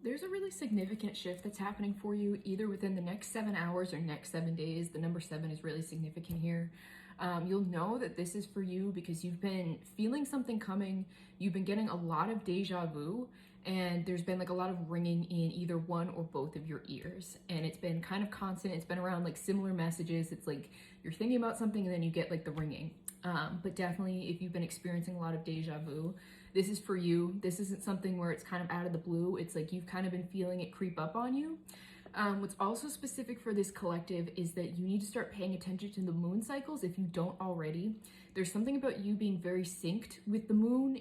There's a really significant shift that's happening for you either within the next 7 hours or next 7 days. The number 7 is really significant here. You'll know that this is for you because you've been feeling something coming. You've been getting a lot of deja vu, and there's been like a lot of ringing in either one or both of your ears. And it's been kind of constant. It's been around like similar messages. It's like you're thinking about something and then you get like the ringing. But definitely, if you've been experiencing a lot of deja vu, this is for you. This isn't something where it's kind of out of the blue. It's like you've kind of been feeling it creep up on you. What's also specific for this collective is that you need to start paying attention to the moon cycles if you don't already. There's something about you being very synced with the moon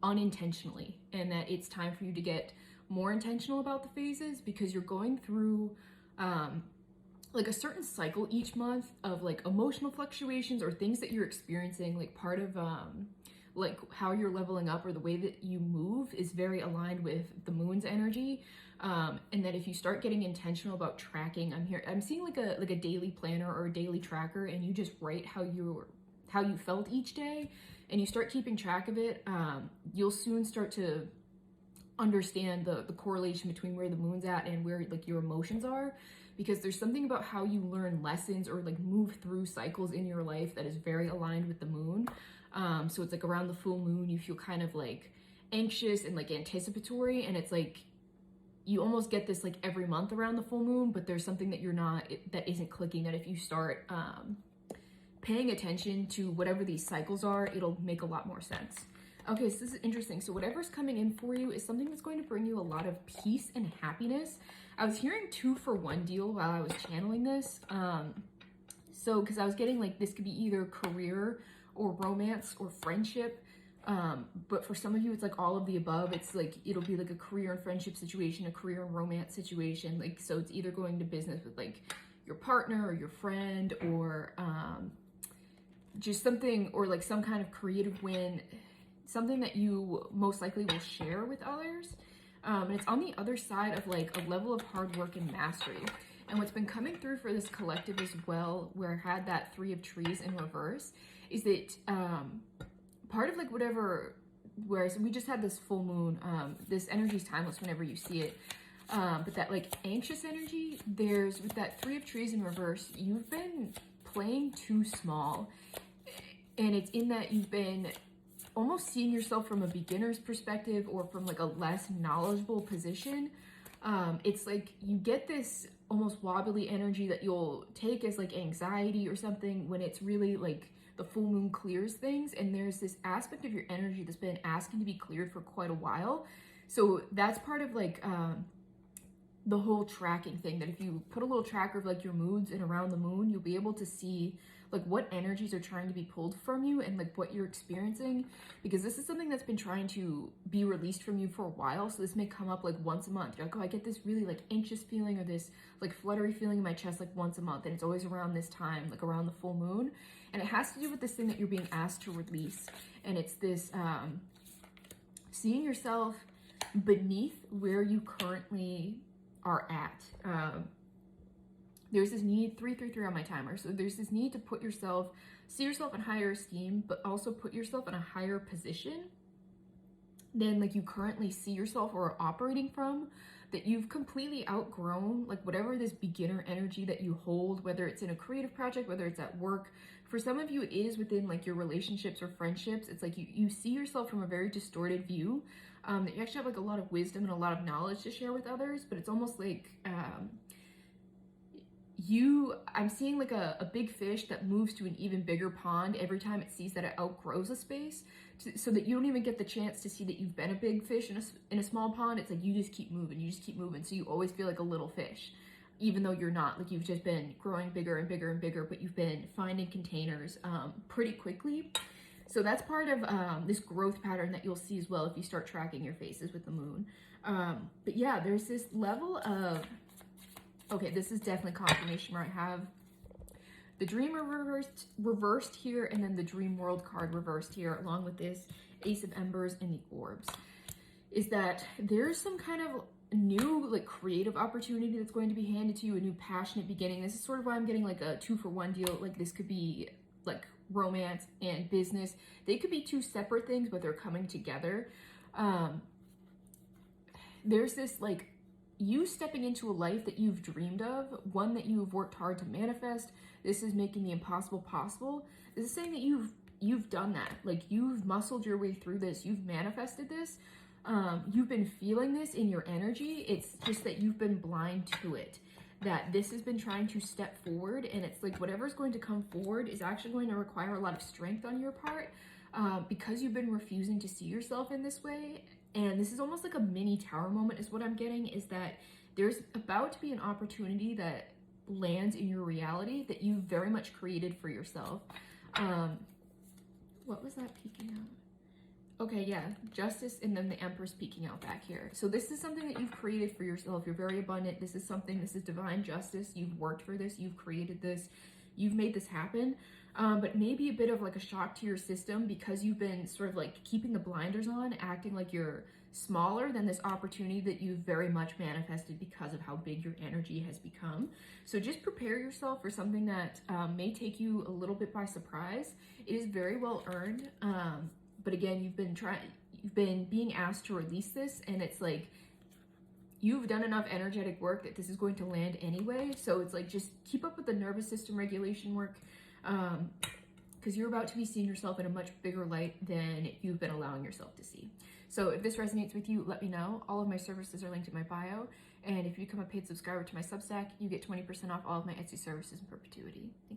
unintentionally, and that it's time for you to get more intentional about the phases because you're going through like a certain cycle each month of like emotional fluctuations or things that you're experiencing. Like part of like how you're leveling up or the way that you move is very aligned with the moon's energy. And that if you start getting intentional about tracking, I'm seeing like a daily planner or a daily tracker, and you just write how you felt each day and you start keeping track of it. You'll soon start to understand the correlation between where the moon's at and where like your emotions are, because there's something about how you learn lessons or like move through cycles in your life that is very aligned with the moon. So it's like around the full moon, you feel kind of like anxious and like anticipatory, and it's like you almost get this like every month around the full moon, but there's something that that isn't clicking, that if you start paying attention to whatever these cycles are, it'll make a lot more sense. Okay, so this is interesting. So whatever's coming in for you is something that's going to bring you a lot of peace and happiness. I was hearing 2-for-1 deal while I was channeling this. So because I was getting like this could be either career or romance or friendship. But for some of you, it's like all of the above. It's like, it'll be like a career and friendship situation, a career and romance situation. Like, so it's either going to business with like your partner or your friend, or just something, or like some kind of creative win, something that you most likely will share with others. And it's on the other side of like a level of hard work and mastery. And what's been coming through for this collective as well, where I had that 3 of trees in reverse, is that part of like whatever, whereas we just had this full moon, this energy is timeless whenever you see it, but that like anxious energy, there's with that 3 of trees in reverse, you've been playing too small, and it's in that you've been almost seeing yourself from a beginner's perspective or from like a less knowledgeable position. It's like you get this almost wobbly energy that you'll take as like anxiety or something, when it's really like the full moon clears things, and there's this aspect of your energy that's been asking to be cleared for quite a while. So that's part of like the whole tracking thing, that if you put a little tracker of like your moods and around the moon, you'll be able to see like what energies are trying to be pulled from you and like what you're experiencing, because this is something that's been trying to be released from you for a while. So this may come up like once a month. You're like, oh, I get this really like anxious feeling or this like fluttery feeling in my chest like once a month, and it's always around this time, like around the full moon, and it has to do with this thing that you're being asked to release. And it's this seeing yourself beneath where you currently are at. There's this need, 333 on my timer. So there's this need to see yourself in higher esteem, but also put yourself in a higher position than like you currently see yourself or are operating from, that you've completely outgrown, like whatever this beginner energy that you hold, whether it's in a creative project, whether it's at work. For some of you, it is within like your relationships or friendships. It's like you see yourself from a very distorted view, that you actually have like a lot of wisdom and a lot of knowledge to share with others, but it's almost like I'm seeing like a big fish that moves to an even bigger pond every time it sees that it outgrows a space, so that you don't even get the chance to see that you've been a big fish in a small pond. It's like you just keep moving, so you always feel like a little fish, even though you're not. Like you've just been growing bigger and bigger and bigger, but you've been finding containers pretty quickly. So that's part of this growth pattern that you'll see as well if you start tracking your phases with the moon. But yeah, there's this level of, okay, this is definitely confirmation where I have the dream reversed here, and then the dream world card reversed here, along with this ace of embers and the orbs, is that there's some kind of new like creative opportunity that's going to be handed to you, a new passionate beginning. This is sort of why I'm getting like a 2-for-1 deal. Like this could be like romance and business. They could be 2 separate things, but they're coming together. There's this like you stepping into a life that you've dreamed of, one that you've worked hard to manifest. This is making the impossible possible. This is saying that you've done that. Like, you've muscled your way through this. You've manifested this. You've been feeling this in your energy. It's just that you've been blind to it. That this has been trying to step forward, and it's like whatever's going to come forward is actually going to require a lot of strength on your part, because you've been refusing to see yourself in this way. And this is almost like a mini tower moment is what I'm getting, is that there's about to be an opportunity that lands in your reality that you very much created for yourself. What was that peeking out? Okay, yeah, Justice, and then the Empress peeking out back here. So this is something that you've created for yourself. You're very abundant. This is divine justice. You've worked for this. You've created this. You've made this happen. But maybe a bit of like a shock to your system because you've been sort of like keeping the blinders on, acting like you're smaller than this opportunity that you've very much manifested because of how big your energy has become. So just prepare yourself for something that may take you a little bit by surprise. It is very well earned. But again, you've been being asked to release this, and it's like you've done enough energetic work that this is going to land anyway. So it's like, just keep up with the nervous system regulation work, because you're about to be seeing yourself in a much bigger light than you've been allowing yourself to see. So if this resonates with you, let me know. All of my services are linked in my bio. And if you become a paid subscriber to my Substack, you get 20% off all of my Etsy services in perpetuity. Thanks.